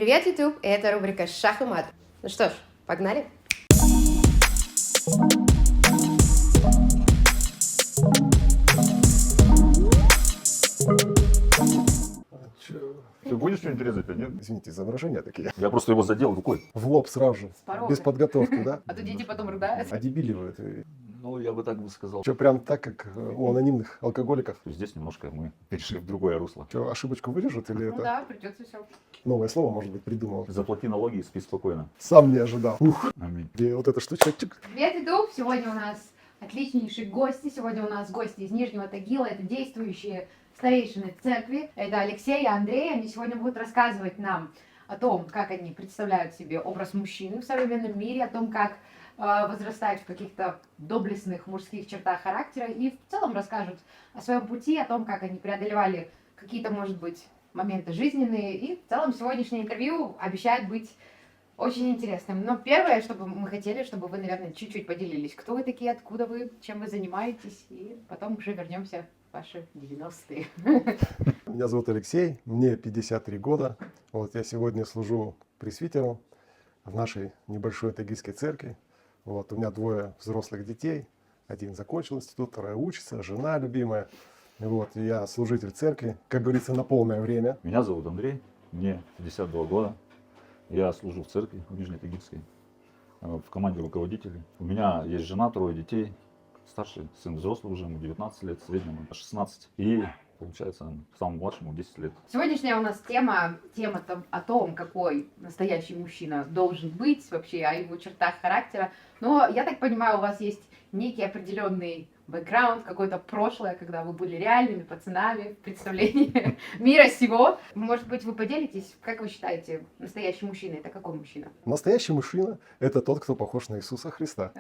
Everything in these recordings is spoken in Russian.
Привет, YouTube! Это рубрика «Шах и мат». Ну что ж, погнали! Ты будешь что-нибудь резать, нет? Извините за выражения такие. Я просто его задел рукой. В лоб сразу же, порога. без подготовки, да? А то дети потом рыдают. Одебиливают. И Ну, я бы так бы сказал. Что, прям так, как у анонимных алкоголиков? Здесь немножко мы перешли в другое русло. Что, ошибочку вырежут или Ну это да, придется все. новое слово, может быть, придумал? Заплати налоги и спи спокойно. Сам не ожидал. Ух, Аминь. и вот эта штучка. Чик. Привет, YouTube! Сегодня у нас отличнейшие гости. Сегодня у нас гости из Нижнего Тагила. Это действующие старейшины церкви. Это Алексей и Андрей. Они сегодня будут рассказывать нам о том, как они представляют себе образ мужчины в современном мире, о том, как возрастать в каких-то доблестных мужских чертах характера и в целом расскажут о своем пути, о том, как они преодолевали какие-то, может быть, моменты жизненные. И в целом сегодняшнее интервью обещает быть очень интересным. Но первое, чтобы мы хотели, чтобы вы, наверное, чуть-чуть поделились, кто вы такие, откуда вы, чем вы занимаетесь, и потом уже вернемся в ваши 90-е. Меня зовут Алексей, мне 53 года. Вот я сегодня служу пресвитером в нашей небольшой тагильской церкви. Вот, у меня 2 взрослых детей. Один закончил институт, 2 учится, жена любимая. Вот, и я служитель церкви, как говорится, на полное время. Меня зовут Андрей, мне 52 года. Я служу в церкви в Нижнетагильской, в команде руководителей. У меня есть жена, 3 детей. Старший сын взрослый уже, ему 19 лет, среднему 16. И, получается, самому младшему 10 лет. Сегодняшняя у нас тема о том, какой настоящий мужчина должен быть, вообще о его чертах характера. Но я так понимаю, у вас есть некий определенный бэкграунд, какое-то прошлое, когда вы были реальными пацанами в представлении мира сего. Может быть, вы поделитесь, как вы считаете, настоящий мужчина — это какой мужчина? Настоящий мужчина – это тот, кто похож на Иисуса Христа.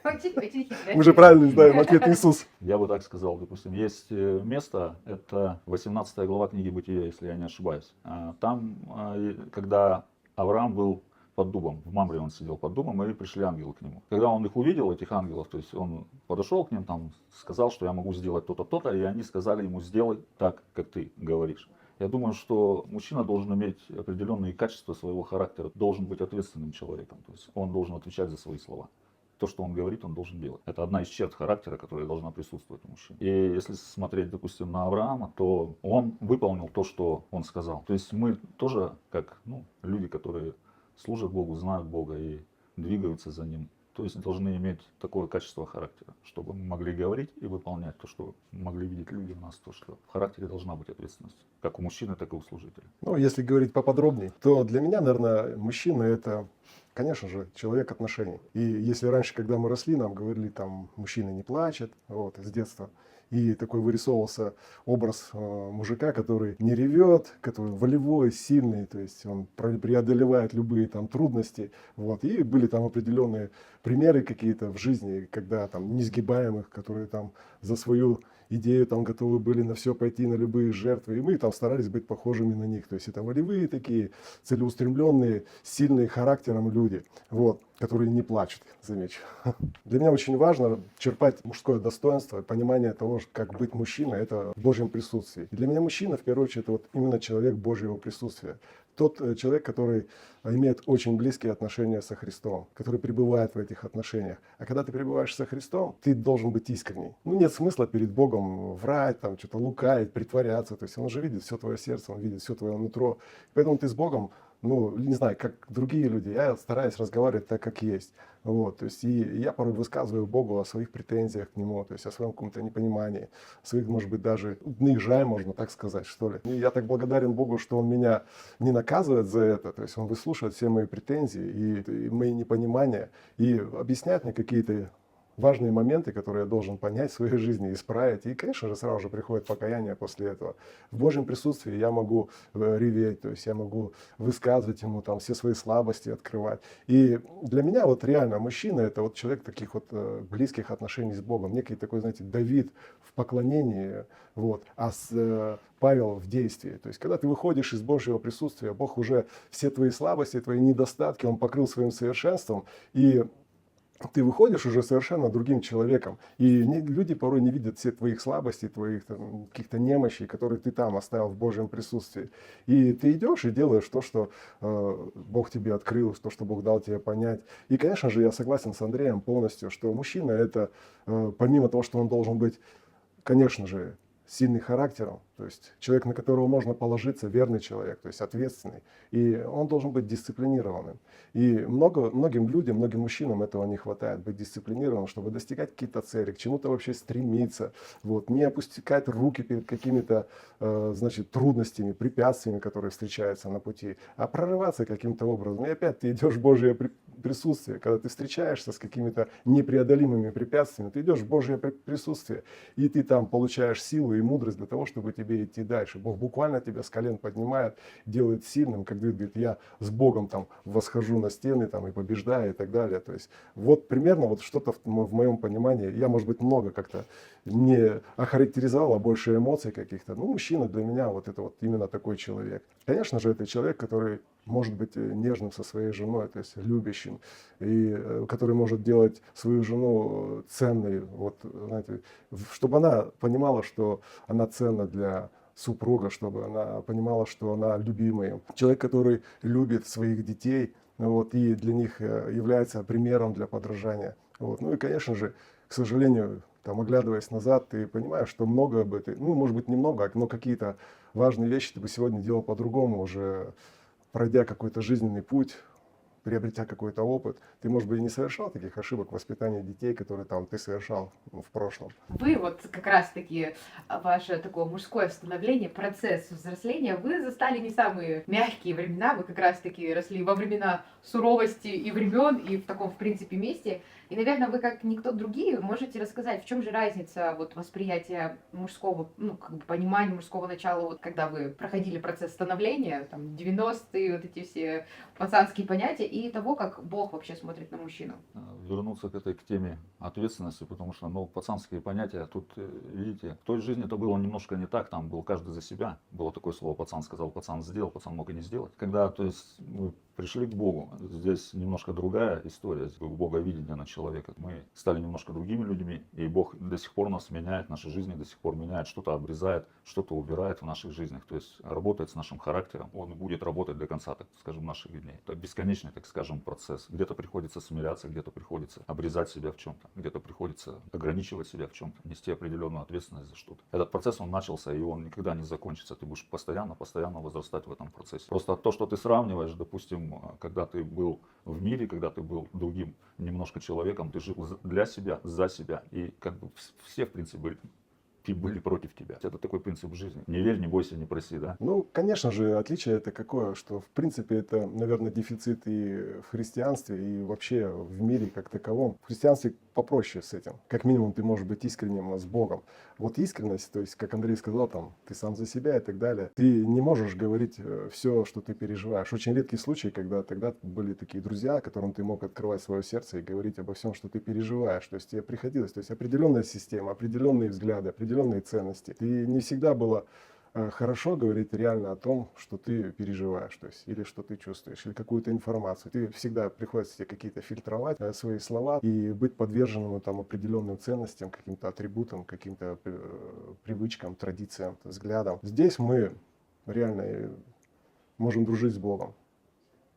Очень хитрый. Мы же правильно знаем ответ Иисус. Я бы так сказал, допустим, есть место, это 18 глава книги Бытия, если я не ошибаюсь. Там, когда Авраам был под дубом, в Мамре он сидел под дубом, и пришли ангелы к нему. Когда он их увидел, этих ангелов, то есть он подошел к ним, там, сказал, что я могу сделать то-то, то-то, и они сказали ему: сделай так, как ты говоришь. Я думаю, что мужчина должен иметь определенные качества своего характера, должен быть ответственным человеком, то есть он должен отвечать за свои слова. То, что он говорит, он должен делать. Это одна из черт характера, которая должна присутствовать у мужчин. И если смотреть, допустим, на Авраама, то он выполнил то, что он сказал. То есть мы тоже, как люди, которые служат Богу, знают Бога и двигаются за Ним, то есть должны иметь такое качество характера, чтобы мы могли говорить и выполнять то, что могли видеть люди в нас, то, что в характере должна быть ответственность, как у мужчины, так и у служителя. Ну, если говорить поподробнее, то для меня, наверное, мужчина – это, конечно же, человек отношений. И если раньше, когда мы росли, нам говорили, там, мужчина не плачет, вот, с детства, и такой вырисовывался образ мужика, который не ревет, который волевой, сильный, то есть он преодолевает любые там трудности. Вот. И были там определенные примеры какие-то в жизни, когда там несгибаемых, которые там за свою идею там готовы были на все пойти, на любые жертвы. И мы там старались быть похожими на них. То есть это волевые такие, целеустремленные, сильные характером люди, вот, которые не плачут, замечу. Для меня очень важно черпать мужское достоинство, понимание того, как быть мужчиной, это в Божьем присутствии. И для меня мужчина, в первую очередь, это вот именно человек Божьего присутствия. Тот человек, который имеет очень близкие отношения со Христом, который пребывает в этих отношениях. А когда ты пребываешь со Христом, ты должен быть искренний. Ну, нет смысла перед Богом врать, там, что-то лукавить, притворяться. То есть Он же видит все твое сердце, Он видит все твое нутро. Поэтому ты с Богом, не знаю, как другие люди, я стараюсь разговаривать так, как есть. Вот, то есть, и я порой высказываю Богу о своих претензиях к Нему, то есть о своем каком-то непонимании, о своих, может быть, даже наезжая, можно так сказать, что ли. И я так благодарен Богу, что Он меня не наказывает за это, то есть Он выслушивает все мои претензии и мои непонимания, и объясняет мне какие-то важные моменты, которые я должен понять в своей жизни, исправить. И, конечно же, сразу же приходит покаяние после этого. В Божьем присутствии я могу реветь, то есть я могу высказывать Ему там все свои слабости, открывать. И для меня вот реально мужчина – это вот человек таких вот близких отношений с Богом. Некий такой, знаете, Давид в поклонении, вот, Павел в действии. То есть, когда ты выходишь из Божьего присутствия, Бог уже все твои слабости, твои недостатки, Он покрыл своим совершенством. И ты выходишь уже совершенно другим человеком. И люди порой не видят все твоих слабостей, твоих там, каких-то немощей, которые ты там оставил в Божьем присутствии. И ты идешь и делаешь то, что Бог тебе открыл, то, что Бог дал тебе понять. И, конечно же, я согласен с Андреем полностью, что мужчина это, помимо того, что он должен быть, конечно же, сильный характером, то есть человек, на которого можно положиться, верный человек, то есть ответственный. И он должен быть дисциплинированным. И многим людям, многим мужчинам этого не хватает, быть дисциплинированным, чтобы достигать какие-то цели, к чему-то вообще стремиться, вот, не опускать руки перед какими-то значит, трудностями, препятствиями, которые встречаются на пути, а прорываться каким-то образом. И опять ты идешь в Божье присутствие, когда ты встречаешься с какими-то непреодолимыми препятствиями, ты идешь в Божье присутствие, и ты там получаешь силу и мудрость для того, чтобы тебе идти дальше. Бог буквально тебя с колен поднимает, делает сильным, как Давид говорит, я с Богом там восхожу на стены там, и побеждаю и так далее. То есть вот примерно вот что-то в моем понимании, я, может быть, много как-то не охарактеризовал, а больше эмоций каких-то. Ну, мужчина для меня вот это вот именно такой человек. Конечно же, это человек, который может быть нежным со своей женой, то есть любящим, и который может делать свою жену ценной, вот, знаете, чтобы она понимала, что она ценна для супруга, чтобы она понимала, что она любимая. Человек, который любит своих детей, вот, и для них является примером для подражания. Вот. Ну и, конечно же, к сожалению, там, оглядываясь назад, ты понимаешь, что много бы ты, ну, может быть, немного, но какие-то важные вещи ты бы сегодня делал по-другому, уже пройдя какой-то жизненный путь, приобретя какой-то опыт, ты, может быть, и не совершал таких ошибок в воспитании детей, которые там ты совершал в прошлом. Вы вот как раз-таки ваше такое мужское становление, процесс взросления, вы застали не самые мягкие времена, вы как раз-таки росли во времена суровости и времен, и в таком, в принципе, месте. И, наверное, вы, как никто другие, можете рассказать, в чем же разница вот восприятия мужского, ну, как бы понимания мужского начала, вот когда вы проходили процесс становления, там, 90-е, вот эти все пацанские понятия, и того, как Бог вообще смотрит на мужчину. Вернуться к теме ответственности, потому что, ну, пацанские понятия, тут, видите, в той жизни это было немножко не так, там был каждый за себя. Было такое слово, пацан сказал, пацан сделал, пацан мог и не сделать. Когда, то есть, мы пришли к Богу, здесь немножко другая история, здесь боговидение на человека. Мы стали немножко другими людьми, и Бог до сих пор нас меняет, наши жизни до сих пор меняет, что-то обрезает, что-то убирает в наших жизнях, то есть работает с нашим характером, он будет работать до конца, так скажем, наших дней. Это бесконечный, так скажем, процесс. Где-то приходится смиряться, где-то приходится обрезать себя в чем-то, где-то приходится ограничивать себя в чем-то, нести определенную ответственность за что-то. Этот процесс, он начался, и он никогда не закончится. Ты будешь постоянно возрастать в этом процессе. Просто то, что ты сравниваешь, допустим, когда ты был в мире, когда ты был другим немножко человеком, ты жил для себя, за себя, и как бы все, в принципе, были против тебя. Это такой принцип жизни. Не верь, не бойся, не проси, да? Ну, конечно же, отличие это какое, что в принципе это, наверное, дефицит и в христианстве, и вообще в мире как таковом. В христианстве попроще с этим. Как минимум ты можешь быть искренним с Богом. Вот искренность, то есть, как Андрей сказал, там, ты сам за себя и так далее. Ты не можешь говорить все, что ты переживаешь. Очень редкий случай, когда тогда были такие друзья, которым ты мог открывать свое сердце и говорить обо всем, что ты переживаешь. То есть тебе приходилось, то есть определенная система, определенные взгляды, определенные ценности. И не всегда было хорошо говорить реально о том, что ты переживаешь, то есть, или что ты чувствуешь, или какую-то информацию. Ты всегда приходится тебе какие-то фильтровать свои слова и быть подверженным там определенным ценностям, каким-то атрибутам, каким-то привычкам, традициям, взглядам. Здесь мы реально можем дружить с Богом.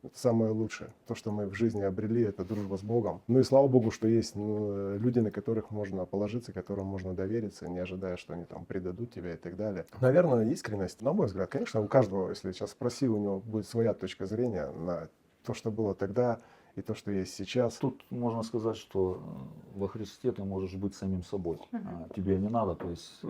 Это самое лучшее. То, что мы в жизни обрели, это дружба с Богом. Ну и слава Богу, что есть люди, на которых можно положиться, которым можно довериться, не ожидая, что они там предадут тебя и так далее. Наверное, искренность, на мой взгляд, конечно, у каждого, если сейчас спроси, у него будет своя точка зрения на то, что было тогда и то, что есть сейчас. Тут можно сказать, что во Христе ты можешь быть самим собой. Тебе не надо, то есть...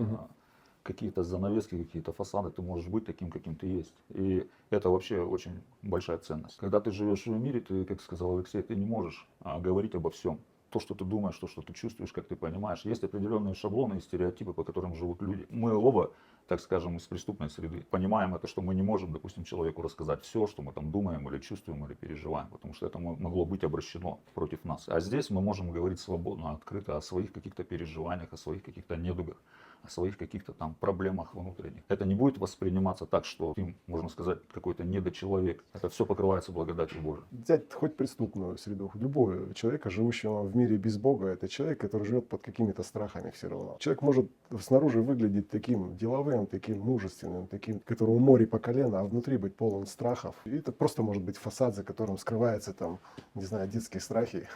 какие-то занавески, какие-то фасады, ты можешь быть таким, каким ты есть. И это вообще очень большая ценность. Когда ты живешь в мире, ты, как сказал Алексей, ты не можешь говорить обо всем. То, что ты думаешь, то, что ты чувствуешь, как ты понимаешь. Есть определенные шаблоны и стереотипы, по которым живут люди. Мы оба, так скажем, из преступной среды понимаем это, что мы не можем, допустим, человеку рассказать все, что мы там думаем или чувствуем или переживаем, потому что это могло быть обращено против нас. А здесь мы можем говорить свободно, открыто о своих каких-то переживаниях, о своих каких-то недугах, о своих каких-то там проблемах внутренних. Это не будет восприниматься так, что ты, можно сказать, какой-то недочеловек. Это все покрывается благодатью Божией. Взять хоть преступную среду, любого человека, живущего в мире без Бога, это человек, который живет под какими-то страхами все равно. Человек может снаружи выглядеть таким деловым, таким мужественным, таким, которому море по колено, а внутри быть полон страхов. И это просто может быть фасад, за которым скрывается там, не знаю, детские страхи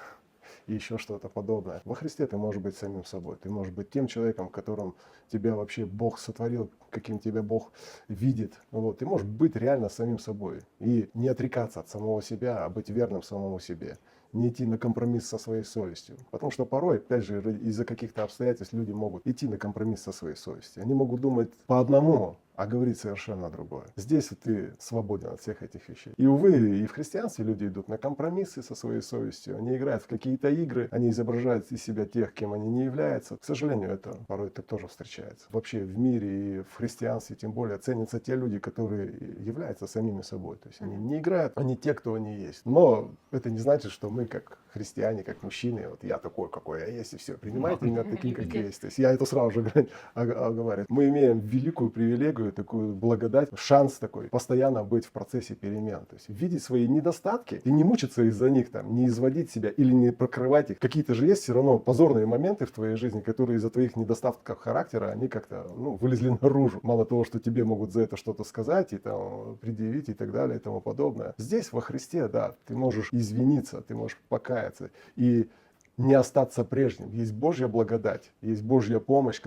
и еще что-то подобное. Во Христе ты можешь быть самим собой. Ты можешь быть тем человеком, которым тебя вообще Бог сотворил, каким тебя Бог видит. Вот. Ты можешь быть реально самим собой. И не отрекаться от самого себя, а быть верным самому себе. Не идти на компромисс со своей совестью. Потому что порой, опять же, из-за каких-то обстоятельств люди могут идти на компромисс со своей совестью. Они могут думать по одному, а говорить совершенно другое. Здесь ты свободен от всех этих вещей. И, увы, и в христианстве люди идут на компромиссы со своей совестью. Они играют в какие-то игры, они изображают из себя тех, кем они не являются. К сожалению, это порой так тоже встречается. Вообще в мире и в христианстве тем более ценятся те люди, которые являются самими собой. То есть они не играют, они те, кто они есть. Но это не значит, что мы как христиане, как мужчины, вот я такой, какой я есть, и все, принимайте меня таким, как я есть. То есть я это сразу же говорю. Мы имеем великую привилегию, такую благодать, шанс такой, постоянно быть в процессе перемен. То есть видеть свои недостатки и не мучиться из-за них, там, не изводить себя или не прокрывать их. Какие-то же есть все равно позорные моменты в твоей жизни, которые из-за твоих недостатков характера, они как-то вылезли наружу. Мало того, что тебе могут за это что-то сказать и там предъявить и так далее и тому подобное. Здесь во Христе, да, ты можешь извиниться, ты можешь покаяться и не остаться прежним. Есть Божья благодать, есть Божья помощь,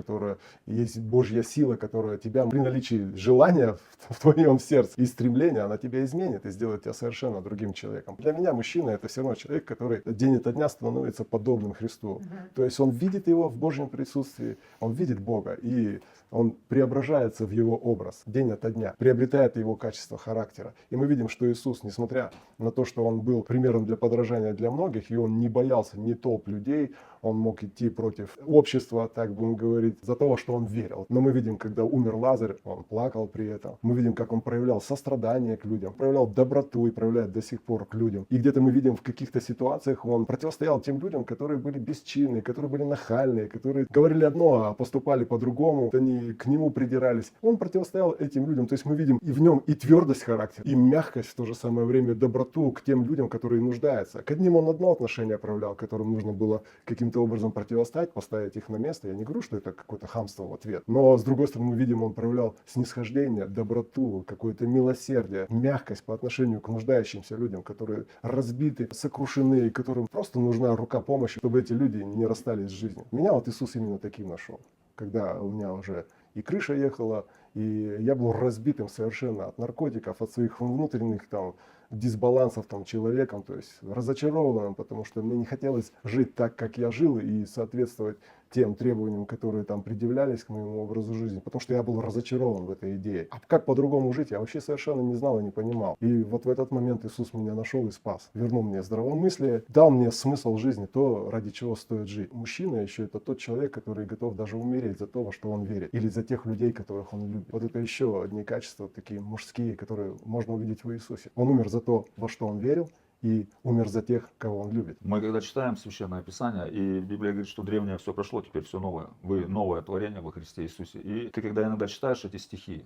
есть Божья сила, которая тебя при наличии желания в твоем сердце и стремления, она тебя изменит и сделает тебя совершенно другим человеком. Для меня мужчина — это все равно человек, который день ото дня становится подобным Христу. То есть он видит его в Божьем присутствии, он видит Бога, и он преображается в его образ день ото дня, приобретает его качество характера. И мы видим, что Иисус, несмотря на то, что он был примером для подражания для многих, и он не боялся ни толп людей, он мог идти против общества, так будем говорить, за того, что он верил. Но мы видим, когда умер Лазарь, он плакал при этом. Мы видим, как он проявлял сострадание к людям, проявлял доброту и проявляет до сих пор к людям. И где-то мы видим, в каких-то ситуациях он противостоял тем людям, которые были бесчинные, которые были нахальные, которые говорили одно, а поступали по-другому. Они к нему придирались. Он противостоял этим людям. То есть мы видим и в нем и твердость характера, и мягкость в то же самое время, доброту к тем людям, которые нуждаются. К одним он одно отношение проявлял, которым нужно было каким-то образом противостать, поставить их на место. Я не говорю, что это какое-то хамство в ответ. Но, с другой стороны, мы видим, он проявлял снисхождение, доброту, какое-то милосердие, мягкость по отношению к нуждающимся людям, которые разбиты, сокрушены, и которым просто нужна рука помощи, чтобы эти люди не расстались с жизнью. Меня вот Иисус именно таким нашел. Когда у меня уже и крыша ехала, и я был разбитым совершенно от наркотиков, от своих внутренних там дисбалансов там человеком, то есть разочарованным, потому что мне не хотелось жить так, как я жил, и соответствовать тем требованиям, которые там предъявлялись к моему образу жизни, потому что я был разочарован в этой идее. А как по-другому жить, я вообще совершенно не знал и не понимал. И вот в этот момент Иисус меня нашел и спас. Вернул мне здравомыслие, дал мне смысл жизни, то, ради чего стоит жить. Мужчина еще — это тот человек, который готов даже умереть за то, во что он верит, или за тех людей, которых он любит. Вот это еще одни качества такие мужские, которые можно увидеть в Иисусе. Он умер за то, во что он верил, и умер за тех, кого он любит. Мы когда читаем Священное Писание, и Библия говорит, что древнее все прошло, теперь все новое. Вы новое творение во Христе Иисусе. И ты, когда иногда читаешь эти стихи,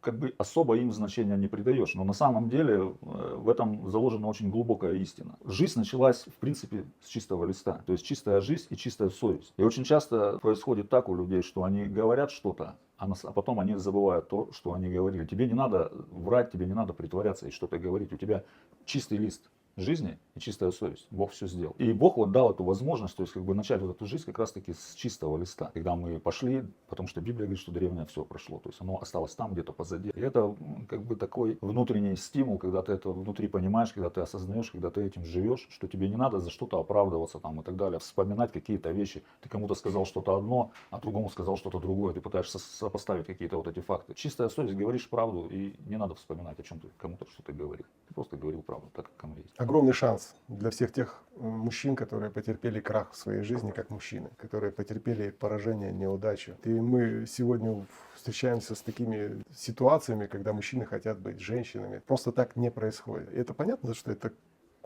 как бы особо им значения не придаешь. Но на самом деле в этом заложена очень глубокая истина. Жизнь началась, в принципе, с чистого листа. То есть чистая жизнь и чистая совесть. И очень часто происходит так у людей, что они говорят что-то, а потом они забывают то, что они говорили. Тебе не надо врать, тебе не надо притворяться и что-то говорить. У тебя чистый лист жизни и чистая совесть. Бог все сделал. И Бог вот дал эту возможность, то есть как бы начать вот эту жизнь как раз таки с чистого листа. Когда мы пошли, потому что Библия говорит, что древнее все прошло. То есть оно осталось там где-то позади. И это как бы такой внутренний стимул, когда ты это внутри понимаешь, когда ты осознаешь, когда ты этим живешь, что тебе не надо за что-то оправдываться там и так далее. Вспоминать какие-то вещи. Ты кому-то сказал что-то одно, а другому сказал что-то другое. Ты пытаешься сопоставить какие-то вот эти факты. Чистая совесть, говоришь правду, и не надо вспоминать, о чем ты кому-то что-то говорил. Ты просто говорил правду, так как оно есть. Огромный шанс для всех тех мужчин, которые потерпели крах в своей жизни как мужчины, которые потерпели поражение, неудачу. И мы сегодня встречаемся с такими ситуациями, когда мужчины хотят быть женщинами. Просто так не происходит. И это понятно, что это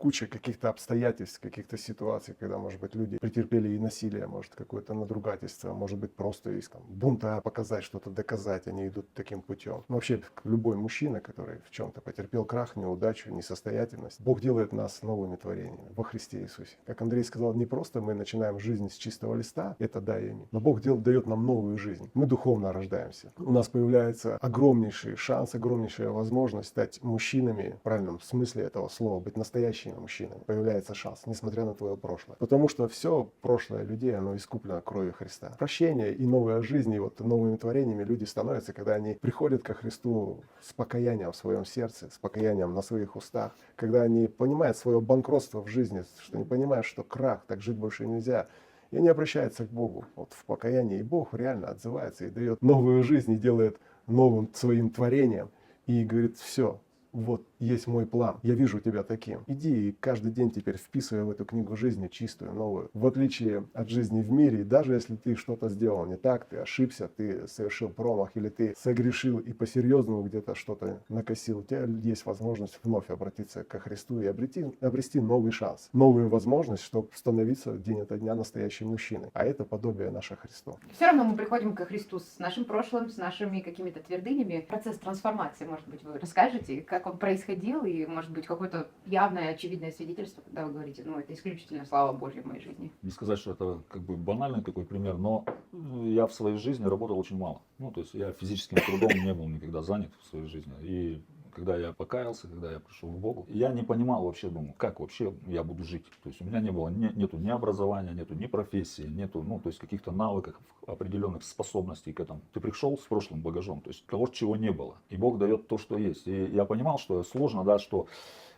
куча каких-то обстоятельств, каких-то ситуаций, когда, может быть, люди претерпели и насилие, может, какое-то надругательство, может быть, просто из там, бунта показать, что-то доказать, они идут таким путем. Но вообще, любой мужчина, который в чем-то потерпел крах, неудачу, несостоятельность, Бог делает нас новыми творениями во Христе Иисусе. Как Андрей сказал, не просто мы начинаем жизнь с чистого листа, это да и аминь, но Бог дает нам новую жизнь. Мы духовно рождаемся. У нас появляется огромнейший шанс, огромнейшая возможность стать мужчинами, в правильном смысле этого слова, быть настоящими мужчинами. Появляется шанс, несмотря на твое прошлое. Потому что все прошлое людей, оно искуплено кровью Христа. Прощение и новая жизнь, и вот новыми творениями люди становятся, когда они приходят ко Христу с покаянием в своем сердце, с покаянием на своих устах, когда они понимают свое банкротство в жизни, что они понимают, что крах, так жить больше нельзя, и они обращаются к Богу вот в покаянии, и Бог реально отзывается и дает новую жизнь, и делает новым своим творением, и говорит: все, вот есть мой план, я вижу тебя таким. Иди и каждый день теперь вписывай в эту книгу жизни чистую, новую. В отличие от жизни в мире, даже если ты что-то сделал не так, ты ошибся, ты совершил промах или ты согрешил и по-серьезному где-то что-то накосил, у тебя есть возможность вновь обратиться ко Христу и обрести новый шанс, новую возможность, чтобы становиться день ото дня настоящим мужчиной. А это подобие наше Христу. Все равно мы приходим ко Христу с нашим прошлым, с нашими какими-то твердынями. Процесс трансформации, может быть, вы расскажете, как он происходил, и, может быть, какое-то явное, очевидное свидетельство, когда вы говорите: ну, это исключительно слава Божья в моей жизни. Не сказать, что это как бы банальный такой пример, но я в своей жизни работал очень мало. Ну, то есть я физическим трудом не был никогда занят в своей жизни. И когда я покаялся, когда я пришел к Богу, я не понимал вообще, думаю, как вообще я буду жить. То есть у меня не было, нету ни образования, нету ни профессии, нету, ну, то есть каких-то навыков, определенных способностей к этому. Ты пришел с прошлым багажом, то есть того, чего не было. И Бог дает то, что есть. И я понимал, что сложно, да, что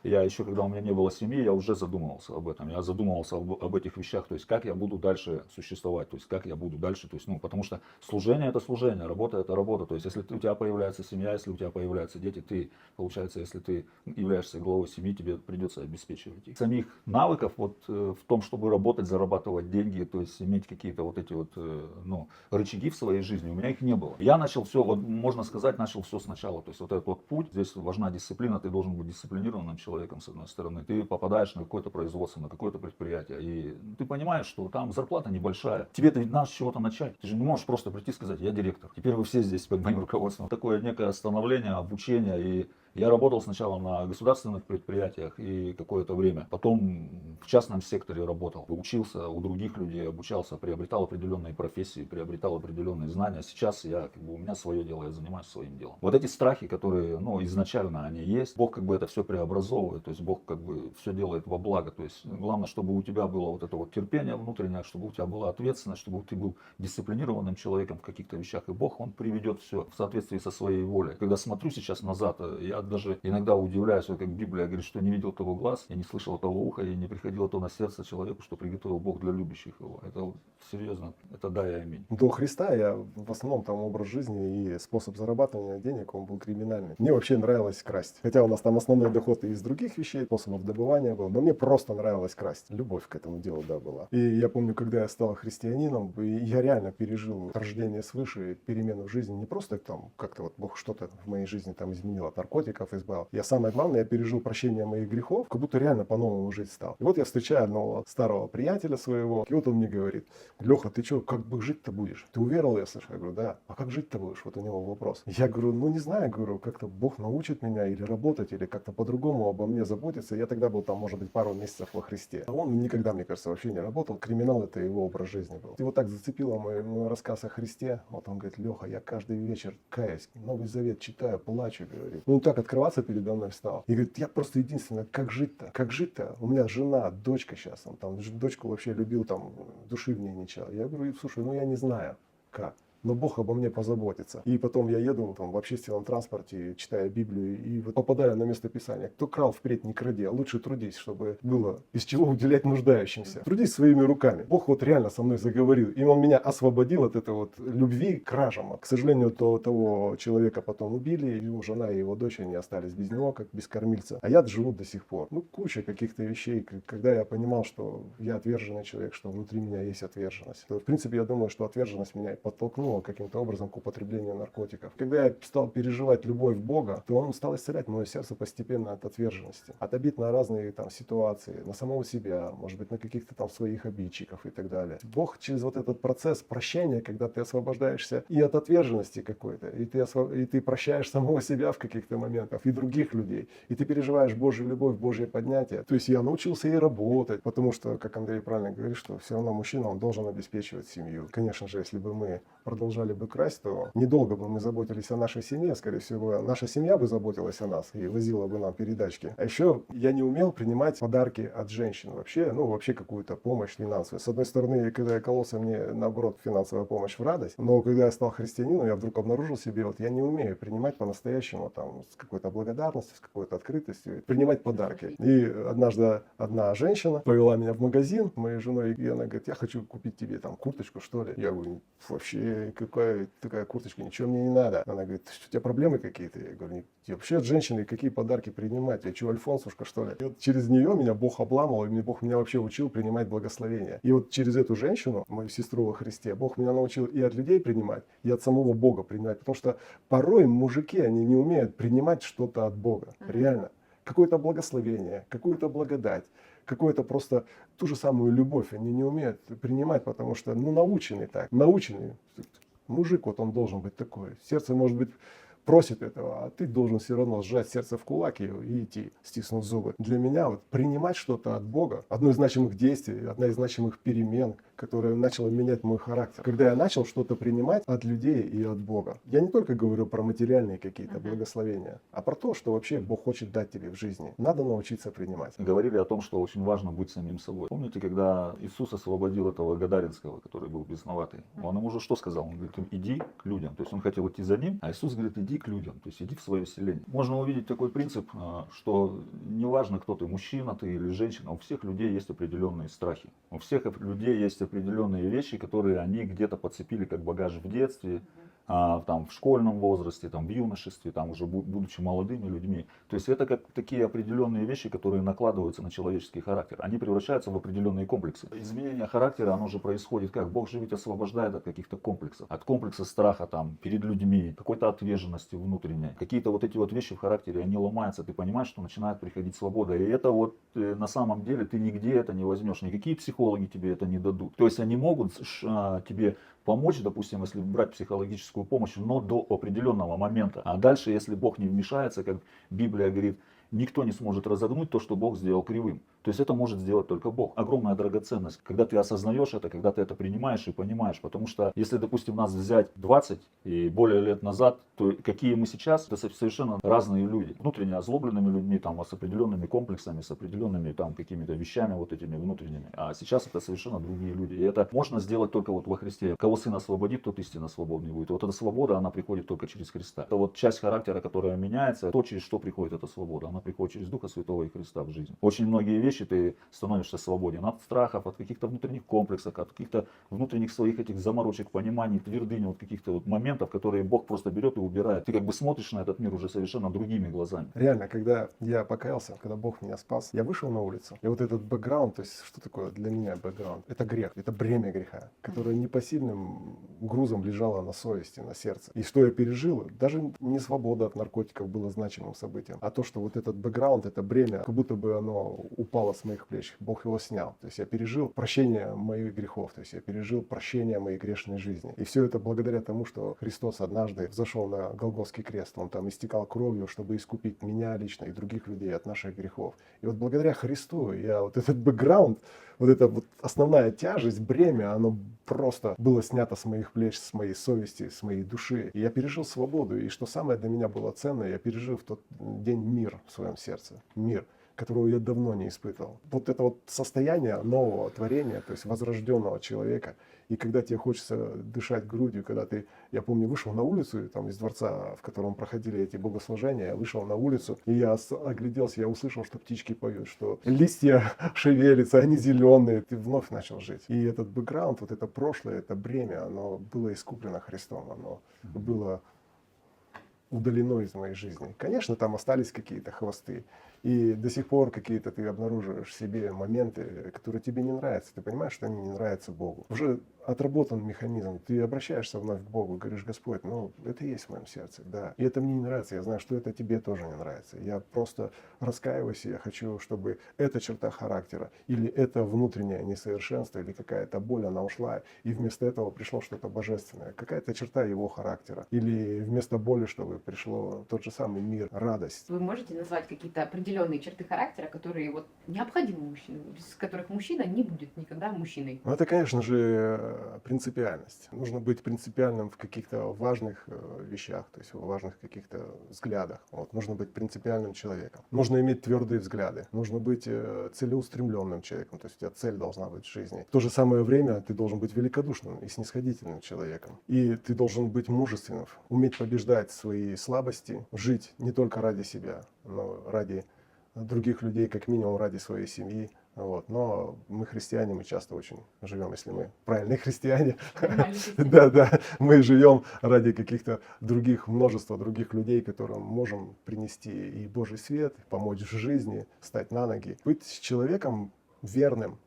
я еще, когда у меня не было семьи, я уже задумывался об этом. Я задумывался об этих вещах, то есть как я буду дальше существовать, то есть как я буду дальше, то есть, ну, потому что служение это служение, работа это работа. То есть если у тебя появляется семья, если у тебя появляются дети, ты, получается, если ты являешься главой семьи, тебе придется обеспечивать их. Самих навыков вот в том, чтобы работать, зарабатывать деньги, то есть иметь какие-то вот эти вот, ну, рычаги в своей жизни, у меня их не было. Я начал все, вот можно сказать, начал все сначала. То есть вот этот вот путь, здесь важна дисциплина, ты должен быть дисциплинированным человеком, с одной стороны. Ты попадаешь на какое-то производство, на какое-то предприятие, и ты понимаешь, что там зарплата небольшая. Тебе-то надо с чего-то начать. Ты же не можешь просто прийти и сказать: я директор. Теперь вы все здесь под моим руководством. Такое некое становление, обучение. И я работал сначала на государственных предприятиях и какое-то время. Потом в частном секторе работал. Учился у других людей, обучался, приобретал определенные профессии, приобретал определенные знания. Сейчас я, как бы, у меня свое дело, я занимаюсь своим делом. Вот эти страхи, которые, ну, изначально они есть, Бог как бы это все преобразовывает. То есть Бог как бы все делает во благо. То есть главное, чтобы у тебя было вот это вот терпение внутреннее, чтобы у тебя была ответственность, чтобы ты был дисциплинированным человеком в каких-то вещах. И Бог, Он приведет все в соответствии со своей волей. Когда смотрю сейчас назад, я даже иногда удивляюсь, вот как Библия говорит, что не видел того глаз, и не слышал того уха, и не приходило то на сердце человеку, что приготовил Бог для любящих его. Это вот серьезно, это да и аминь. До Христа я в основном там образ жизни и способ зарабатывания денег, он был криминальный. Мне вообще нравилось красть. Хотя у нас там основной доход и из других вещей, способов добывания был, но мне просто нравилось красть. Любовь к этому делу, да, была. И я помню, когда я стал христианином, я реально пережил рождение свыше, перемену в жизни. Не просто там как-то вот Бог что-то в моей жизни там изменил, от наркотиков избавил. Я самое главное, я пережил прощение моих грехов, как будто реально по-новому жить стал. И вот я встречаю одного старого приятеля своего, и вот он мне говорит: Леха, ты что, как бы жить-то будешь? Ты уверовал, я слышу? Я говорю: да. А как жить-то будешь? Вот у него вопрос. Я говорю: ну не знаю, говорю, как-то Бог научит меня или работать, или как-то по-другому обо мне заботиться. Я тогда был там, может быть, пару месяцев во Христе. А он никогда, мне кажется, вообще не работал. Криминал — это его образ жизни был. И вот так зацепило мой рассказ о Христе. Вот он говорит: Леха, я каждый вечер каюсь, Новый Завет читаю, плачу, говорит. Ну так открываться передо мной стал. И говорит: я просто единственное, как жить-то? Как жить-то? У меня жена, дочка сейчас, он там дочку вообще любил, там души в ней не чаял. Я говорю: слушай, ну я не знаю, как. Но Бог обо мне позаботится. И потом я еду там в общественном транспорте, читая Библию, и вот попадаю на место Писания. Кто крал, впредь не кради, а лучше трудись, чтобы было из чего уделять нуждающимся. Трудись своими руками. Бог вот реально со мной заговорил, и Он меня освободил от этой вот любви к кражам. К сожалению, того человека потом убили, его жена и его дочь, они остались без него, как без кормильца. А я живу до сих пор. Ну, куча каких-то вещей, когда я понимал, что я отверженный человек, что внутри меня есть отверженность. То, в принципе, я думаю, что отверженность меня подтолкнула склонило каким-то образом к употреблению наркотиков. Когда я стал переживать любовь Бога, то Он стал исцелять мое сердце постепенно от отверженности, от обид на разные там ситуации, на самого себя, может быть, на каких-то там своих обидчиков и так далее. Бог через вот этот процесс прощения, когда ты освобождаешься и от отверженности какой-то, и ты прощаешь самого себя в каких-то моментах, и других людей, и ты переживаешь Божью любовь, Божье поднятие. То есть я научился и работать, потому что, как Андрей правильно говорит, что все равно мужчина, он должен обеспечивать семью. Конечно же, если бы мы продолжали бы красть, то недолго бы мы заботились о нашей семье, скорее всего, наша семья бы заботилась о нас и возила бы нам передачки. А еще я не умел принимать подарки от женщин вообще, вообще какую-то помощь финансовую. С одной стороны, когда я кололся, мне наоборот финансовая помощь в радость, но когда я стал христианином, я вдруг обнаружил себе, вот я не умею принимать по-настоящему, там, с какой-то благодарностью, с какой-то открытостью, принимать подарки. И однажды одна женщина повела меня в магазин, моей женой, и она говорит, я хочу купить тебе там курточку, что ли. Я говорю, вообще, какая такая курточка, ничего мне не надо. Она говорит, у тебя проблемы какие-то? Я говорю, нет. Вообще от женщины какие подарки принимать? Я что, альфонсушка, что ли? И вот через нее меня Бог обламывал, и Бог меня вообще учил принимать благословения. И вот через эту женщину, мою сестру во Христе, Бог меня научил и от людей принимать, и от самого Бога принимать. Потому что порой мужики, они не умеют принимать что-то от Бога. Реально. Какое-то благословение, какую-то благодать, какую-то просто ту же самую любовь они не умеют принимать, потому что, наученный так, наученный. Мужик, вот он должен быть такой. Сердце, может быть, просит этого, а ты должен все равно сжать сердце в кулак и идти, стиснув зубы. Для меня вот принимать что-то от Бога, одно из значимых действий, одна из значимых перемен, которая начала менять мой характер. Когда я начал что-то принимать от людей и от Бога. Я не только говорю про материальные какие-то благословения, а про то, что вообще Бог хочет дать тебе в жизни. Надо научиться принимать. Говорили о том, что очень важно быть самим собой. Помните, когда Иисус освободил этого Гадаринского, который был бесноватый? Он ему уже что сказал? Он говорит, иди к людям. То есть он хотел идти за ним, а Иисус говорит, иди к людям, то есть иди в свое селение. Можно увидеть такой принцип, что неважно, кто ты, мужчина ты или женщина, у всех людей есть определенные страхи. У всех людей есть определенные вещи, которые они где-то подцепили как багаж в детстве, там, в школьном возрасте, там, в юношестве, там, уже будучи молодыми людьми. То есть это как такие определенные вещи, которые накладываются на человеческий характер. Они превращаются в определенные комплексы. Изменение характера, оно же происходит как? Бог же ведь освобождает от каких-то комплексов. От комплекса страха там, перед людьми, какой-то отверженности внутренней. Какие-то вот эти вот вещи в характере, они ломаются. Ты понимаешь, что начинает приходить свобода. И это вот на самом деле ты нигде это не возьмешь. Никакие психологи тебе это не дадут. То есть они могут тебе помочь, допустим, если брать психологическую помощь, но до определенного момента. А дальше, если Бог не вмешается, как Библия говорит, никто не сможет разогнуть то, что Бог сделал кривым. То есть это может сделать только Бог. Огромная драгоценность, когда ты осознаешь это, когда ты это принимаешь и понимаешь. Потому что если, допустим, нас взять 20 и более лет назад, то какие мы сейчас, это совершенно разные люди. Внутренне озлобленными людьми, там, с определенными комплексами, с определенными там какими-то вещами вот этими внутренними. А сейчас это совершенно другие люди. И это можно сделать только вот во Христе. Кого Сын освободит, тот истинно свободный будет. Вот эта свобода, она приходит только через Христа. Это вот часть характера, которая меняется, то, через что приходит эта свобода. Она приходит через Духа Святого и Христа в жизнь. Очень многие вещи ты становишься свободен от страхов, от каких-то внутренних комплексов, от каких-то внутренних своих этих заморочек, пониманий, твердынь, вот каких-то вот моментов, которые Бог просто берет и убирает. Ты как бы смотришь на этот мир уже совершенно другими глазами. Реально, когда я покаялся, когда Бог меня спас, я вышел на улицу. И вот этот бэкграунд, то есть что такое для меня бэкграунд? Это грех, это бремя греха, которое непосильным грузом лежало на совести, на сердце. И что я пережил, даже не свобода от наркотиков было значимым событием, а то, что вот этот бэкграунд, это бремя, как будто бы оно упало с моих плеч. Бог его снял. То есть я пережил прощение моих грехов, то есть я пережил прощение моей грешной жизни. И все это благодаря тому, что Христос однажды взошел на Голгофский крест. Он там истекал кровью, чтобы искупить меня лично и других людей от наших грехов. И вот благодаря Христу я вот этот бэкграунд, вот эта вот основная тяжесть, бремя, оно просто было снято с моих плеч, с моей совести, с моей души. И я пережил свободу. И что самое для меня было ценное, я пережил в тот день мир в своем сердце. Мир, которого я давно не испытывал. Вот это вот состояние нового творения, то есть возрожденного человека. И когда тебе хочется дышать грудью, когда ты, я помню, вышел на улицу там, из дворца, в котором проходили эти богослужения, я вышел на улицу, и я огляделся, я услышал, что птички поют, что листья шевелятся, они зеленые. Ты вновь начал жить. И этот бэкграунд, вот это прошлое, это бремя, оно было искуплено Христом, оно было удалено из моей жизни. Конечно, там остались какие-то хвосты. И до сих пор какие-то ты обнаруживаешь в себе моменты, которые тебе не нравятся. Ты понимаешь, что они не нравятся Богу. Уже отработан механизм. Ты обращаешься вновь к Богу, говоришь: Господь, ну это есть в моем сердце, да. И это мне не нравится. Я знаю, что это тебе тоже не нравится. Я просто раскаиваюсь, и я хочу, чтобы эта черта характера или это внутреннее несовершенство или какая-то боль, она ушла, и вместо этого пришло что-то божественное, какая-то черта его характера. Или вместо боли, чтобы пришло тот же самый мир, радость. Вы можете назвать какие-то определенные черты характера, которые вот необходимы мужчине, без которых мужчина не будет никогда мужчиной? Ну, это, конечно же, принципиальность. Нужно быть принципиальным в каких-то важных вещах, то есть в важных каких-то взглядах. Вот. Нужно быть принципиальным человеком. Нужно иметь твердые взгляды. Нужно быть целеустремленным человеком, то есть у тебя цель должна быть в жизни. В то же самое время ты должен быть великодушным и снисходительным человеком. И ты должен быть мужественным, уметь побеждать свои слабости, жить не только ради себя, но ради других людей, как минимум ради своей семьи. Вот. Но мы христиане, мы часто очень живем, если мы правильные христиане, да, да, мы живем ради каких-то других, множества других людей, которым можем принести и Божий свет, помочь в жизни, стать на ноги, быть человеком верным,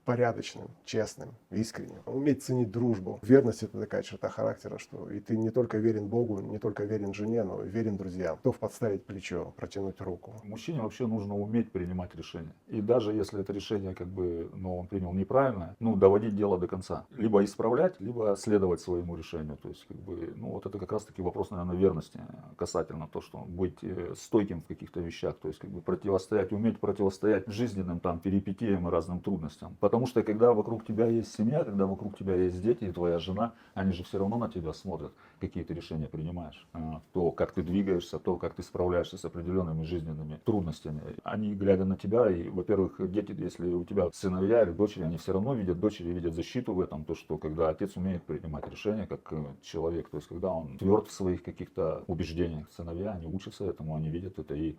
порядочным, честным, искренним. Уметь ценить дружбу. Верность — это такая черта характера, что и ты не только верен Богу, не только верен жене, но и верен друзьям. Готов подставить плечо, протянуть руку. Мужчине вообще нужно уметь принимать решения. И даже если это решение, как бы, ну, он принял неправильно, ну, доводить дело до конца. Либо исправлять, либо следовать своему решению. То есть, как бы, ну, вот это как раз-таки вопрос, наверное, верности касательно то, что быть стойким в каких-то вещах. То есть, как бы, противостоять, уметь противостоять жизненным там перипетиям и разным трудностям. Потому что, когда вокруг тебя есть семья, когда вокруг тебя есть дети и твоя жена, они же все равно на тебя смотрят, какие ты решения принимаешь. То, как ты двигаешься, то, как ты справляешься с определенными жизненными трудностями. Они, глядя на тебя, и, во-первых, дети, если у тебя сыновья или дочери, они все равно видят дочери, видят защиту в этом, то, что когда отец умеет принимать решения как человек, то есть когда он тверд в своих каких-то убеждениях, сыновья, они учатся этому, они видят это, и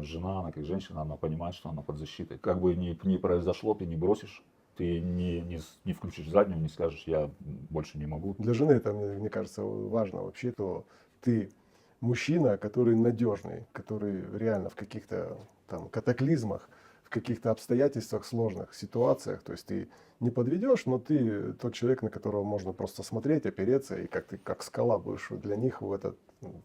жена, она как женщина, она понимает, что она под защитой. Как бы ни произошло, ты не бросишь. Ты не включишь заднюю, не скажешь: я больше не могу. Для жены это, мне кажется, важно вообще, то ты мужчина, который надежный, который реально в каких-то там катаклизмах, в каких-то обстоятельствах, сложных ситуациях, то есть ты не подведешь, но ты тот человек, на которого можно просто смотреть, опереться, и как ты как скала будешь для них в это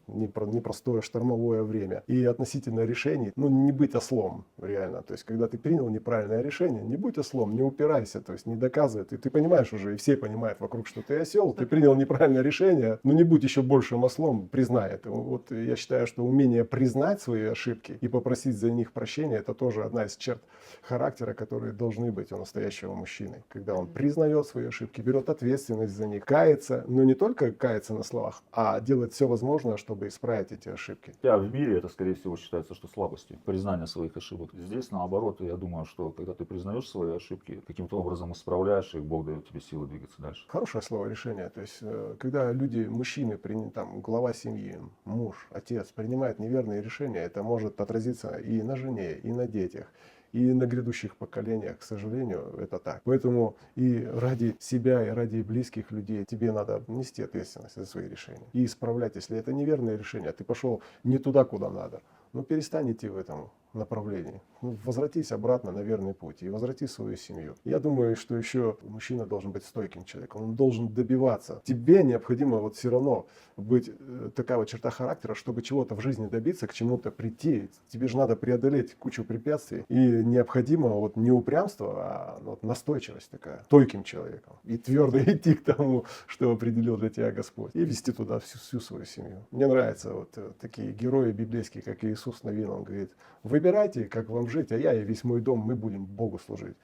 непростое штормовое время. И относительно решений, ну, не быть ослом, реально. То есть, когда ты принял неправильное решение, не будь ослом, не упирайся, то есть, не доказывай. Ты понимаешь уже, и все понимают вокруг, что ты осел, ты принял неправильное решение, но не будь еще большим ослом, признай это. Вот я считаю, что умение признать свои ошибки и попросить за них прощения, это тоже одна из черт характера, которые должны быть у настоящего мужчины. Когда он признает свои ошибки, берет ответственность за них, кается, но не только кается на словах, а делает все возможное, чтобы исправить эти ошибки. В мире это, скорее всего, считается, что слабостью, признание своих ошибок. Здесь, наоборот, я думаю, что когда ты признаешь свои ошибки, каким-то образом исправляешь их, Бог дает тебе силы двигаться дальше. Хорошее слово решение. То есть, когда люди, мужчины, там, глава семьи, муж, отец, принимают неверные решения, это может отразиться и на жене, и на детях, и на грядущих поколениях, к сожалению, это так. Поэтому и ради себя, и ради близких людей тебе надо нести ответственность за свои решения. И исправлять, если это неверное решение, ты пошел не туда, куда надо. Ну, перестань идти в этом направлении. Ну, возвратись обратно на верный путь и возврати свою семью. Я думаю, что еще мужчина должен быть стойким человеком. Он должен добиваться. Тебе необходимо вот все равно быть такая вот черта характера, чтобы чего-то в жизни добиться, к чему-то прийти. Тебе же надо преодолеть кучу препятствий. И необходимо вот не упрямство, а вот настойчивость такая. Стойким человеком. И твердо идти к тому, что определил для тебя Господь. И вести туда всю свою семью. Мне нравятся вот такие герои библейские, как Иисус Навин. Он говорит: выбирайте, как вам жить, а я и весь мой дом, мы будем Богу служить.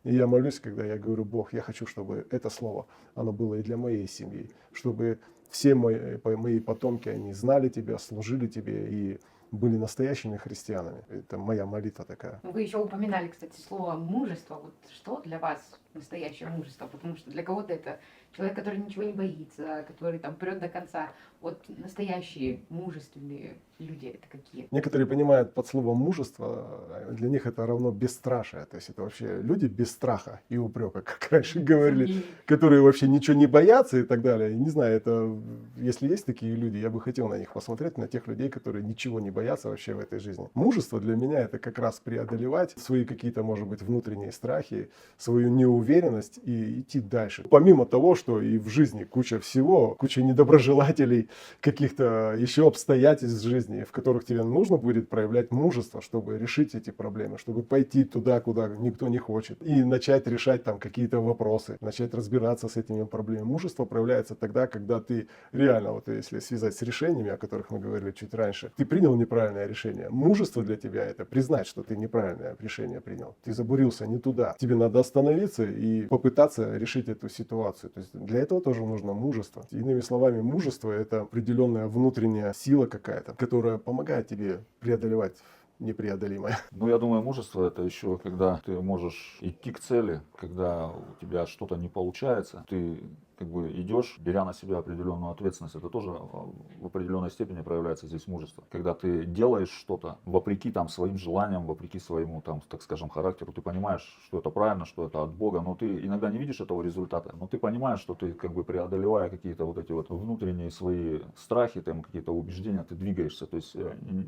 И я молюсь, когда я говорю: Бог, я хочу, чтобы это слово, оно было и для моей семьи, чтобы все мои потомки, они знали Тебя, служили Тебе и были настоящими христианами. Это моя молитва такая. Вы еще упоминали, кстати, слово мужество. Вот что для вас настоящее мужество? Потому что для кого-то это человек, который ничего не боится, который там прет до конца. Вот настоящие мужественные люди это какие? Некоторые понимают под словом мужество, для них это равно бесстрашие. То есть это вообще люди без страха и упрека, как раньше говорили, которые вообще ничего не боятся и так далее. Не знаю, это, если есть такие люди, я бы хотел на них посмотреть, на тех людей, которые ничего не боятся вообще в этой жизни. Мужество для меня это как раз преодолевать свои какие-то, может быть, внутренние страхи, свою неуверенность и идти дальше. Помимо того, что и в жизни куча всего, куча недоброжелателей, каких-то еще обстоятельств жизни, в которых тебе нужно будет проявлять мужество, чтобы решить эти проблемы, чтобы пойти туда, куда никто не хочет, и начать решать там какие-то вопросы, начать разбираться с этими проблемами. Мужество проявляется тогда, когда ты реально, вот если связать с решениями, о которых мы говорили чуть раньше, ты принял неправильное решение. Мужество для тебя это признать, что ты неправильное решение принял. Ты забурился не туда. Тебе надо остановиться и попытаться решить эту ситуацию. То есть для этого тоже нужно мужество. Иными словами, мужество это определенная внутренняя сила какая-то, которая помогает тебе преодолевать непреодолимое. Ну, я думаю, мужество это еще, когда ты можешь идти к цели, когда у тебя что-то не получается, ты как бы идешь, беря на себя определенную ответственность. Это тоже в определенной степени проявляется здесь мужество. Когда ты делаешь что-то вопреки там своим желаниям, вопреки своему там, так скажем, характеру, ты понимаешь, что это правильно, что это от Бога, но ты иногда не видишь этого результата, но ты понимаешь, что ты как бы преодолевая какие-то вот эти вот внутренние свои страхи, там какие-то убеждения, ты двигаешься, то есть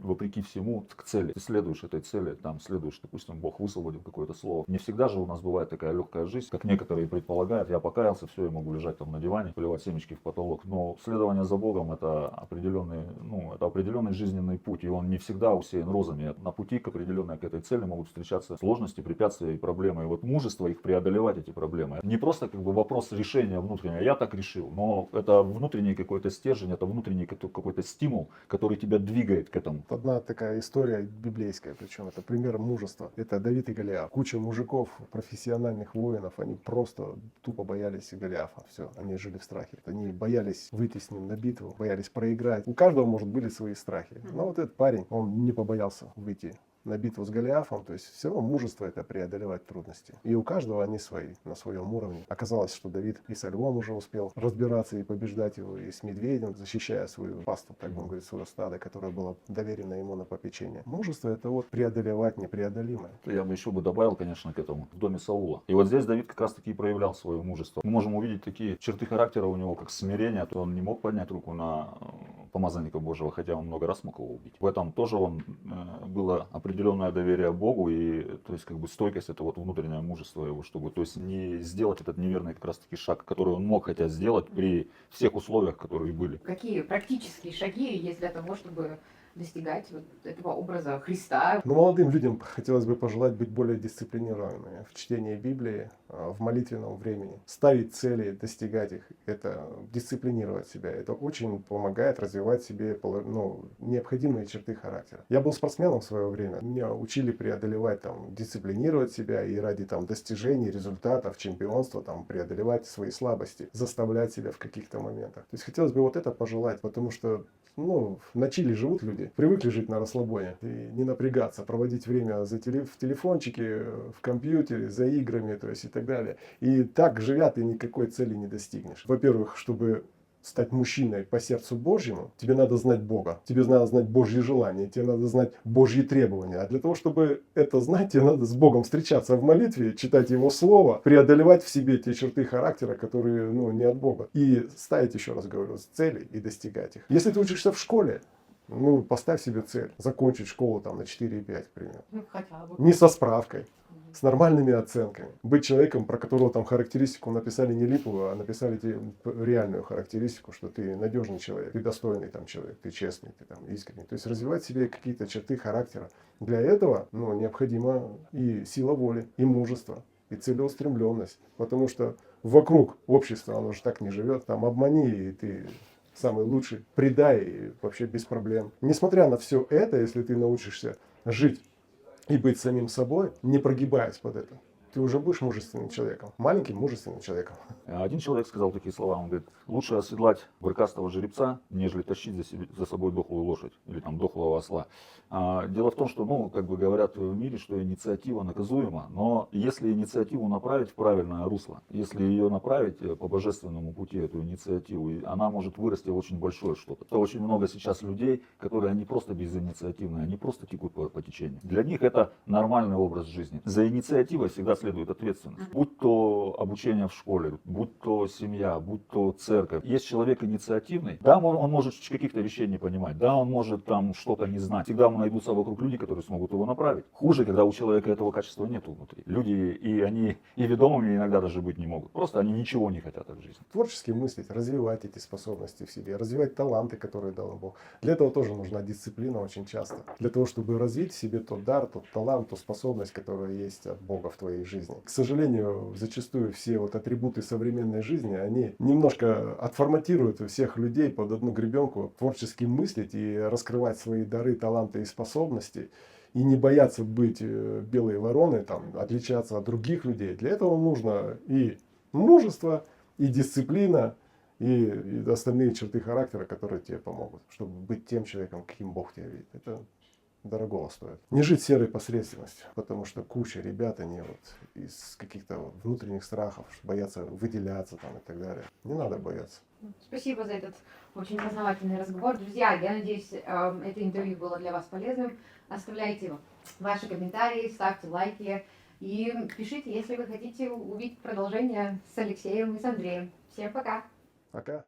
вопреки всему к цели. Ты следуешь этой цели, там следуешь, допустим, Бог высвободил какое-то слово. Не всегда же у нас бывает такая легкая жизнь, как некоторые предполагают, я покаялся, все, я могу лежать там на диване, поливать семечки в потолок. Но следование за Богом это определенный жизненный путь, и он не всегда усеян розами. На пути к определенной к этой цели могут встречаться сложности, препятствия и проблемы. И вот мужество их преодолевать эти проблемы. Не просто как бы вопрос решения внутреннего, я так решил, но это внутренний какой-то стержень, это внутренний какой-то стимул, который тебя двигает к этому. Одна такая история библейская, причем это пример мужества. Это Давид и Голиаф. Куча мужиков, профессиональных воинов, они просто тупо боялись Голиафа. Все, они жили в страхе. Они боялись выйти с ним на битву, боялись проиграть. У каждого, может, были свои страхи. Но вот этот парень, он не побоялся выйти на битву с Голиафом, то есть все равно мужество это преодолевать трудности. И у каждого они свои, на своем уровне. Оказалось, что Давид и со львом уже успел разбираться и побеждать его, и с медведем, защищая свою пасту, так он говорит, свое стадо, которое было доверено ему на попечение. Мужество это вот преодолевать непреодолимое. Я бы еще добавил, конечно, к этому, в доме Саула. И вот здесь Давид как раз таки проявлял свое мужество. Мы можем увидеть такие черты характера у него, как смирение, то он не мог поднять руку на помазанника Божьего, хотя он много раз мог его убить. В этом тоже было определенное доверие Богу, и то есть как бы стойкость, это вот внутреннее мужество его, чтобы то есть не сделать этот неверный как раз таки шаг, который он мог хотя сделать при всех условиях, которые были. Какие практические шаги есть для того, чтобы достигать вот этого образа Христа? Но молодым людям хотелось бы пожелать быть более дисциплинированными в чтении Библии, в молитвенном времени. Ставить цели, достигать их, это дисциплинировать себя. Это очень помогает развивать в себе необходимые черты характера. Я был спортсменом в свое время. Меня учили преодолевать, дисциплинировать себя и ради достижений, результатов, чемпионства, преодолевать свои слабости, заставлять себя в каких-то моментах. То есть хотелось бы вот это пожелать, потому что на чиле живут люди, привыкли жить на расслабоне и не напрягаться, проводить время в телефончике, в компьютере, за играми, то есть и так далее. И так живя, ты никакой цели не достигнешь. Во-первых, чтобы стать мужчиной по сердцу Божьему, тебе надо знать Бога, тебе надо знать Божьи желания, тебе надо знать Божьи требования. А для того, чтобы это знать, тебе надо с Богом встречаться в молитве, читать Его Слово, преодолевать в себе те черты характера, которые не от Бога. И ставить, еще раз говорю, цели и достигать их. Если ты учишься в школе, поставь себе цель, закончить школу на 4,5, к примеру. Хотя бы. Не со справкой. С нормальными оценками. Быть человеком, про которого характеристику написали не липовую, а написали тебе реальную характеристику, что ты надежный человек, ты достойный человек, ты честный, ты искренний. То есть развивать в себе какие-то черты характера. Для этого необходима и сила воли, и мужество, и целеустремленность. Потому что вокруг общества оно же так не живет. Обмани, и ты самый лучший, предай, и вообще без проблем. Несмотря на все это, если ты научишься жить и быть самим собой, не прогибаясь под это, ты уже будешь мужественным человеком. Маленьким мужественным человеком. Один человек сказал такие слова, он говорит, лучше оседлать брыкастого жеребца, нежели тащить за собой дохлую лошадь или там дохлого осла. Дело в том, что, ну, как бы говорят в мире, что инициатива наказуема, но если инициативу направить в правильное русло, если ее направить по божественному пути, эту инициативу, и она может вырасти в очень большое что-то. То очень много сейчас людей, которые они просто безинициативные, они просто текут по течению. Для них это нормальный образ жизни. За инициативой всегда следует ответственность. Будь то обучение в школе, будь то семья, будь то церковь. Есть человек инициативный, да, он может каких-то вещей не понимать, да, он может там что-то не знать. Всегда найдутся вокруг люди, которые смогут его направить. Хуже, когда у человека этого качества нету внутри. Люди, и они и ведомыми иногда даже быть не могут. Просто они ничего не хотят от жизни. Творчески мыслить, развивать эти способности в себе, развивать таланты, которые дал Бог. Для этого тоже нужна дисциплина очень часто. Для того, чтобы развить в себе тот дар, тот талант, ту способность, которая есть от Бога в твоей жизни. К сожалению, зачастую все вот атрибуты современной жизни, они немножко отформатируют всех людей под одну гребенку. Творчески мыслить и раскрывать свои дары, таланты и способности. И не бояться быть белой вороной, там, отличаться от других людей. Для этого нужно и мужество, и дисциплина, и остальные черты характера, которые тебе помогут, чтобы быть тем человеком, каким Бог тебя видит. Это дорогого стоит. Не жить серой посредственностью, потому что куча ребят, они вот из каких-то внутренних страхов, боятся выделяться там и так далее. Не надо бояться. Спасибо за этот очень познавательный разговор. Друзья, я надеюсь, это интервью было для вас полезным. Оставляйте ваши комментарии, ставьте лайки и пишите, если вы хотите увидеть продолжение с Алексеем и с Андреем. Всем пока! Пока.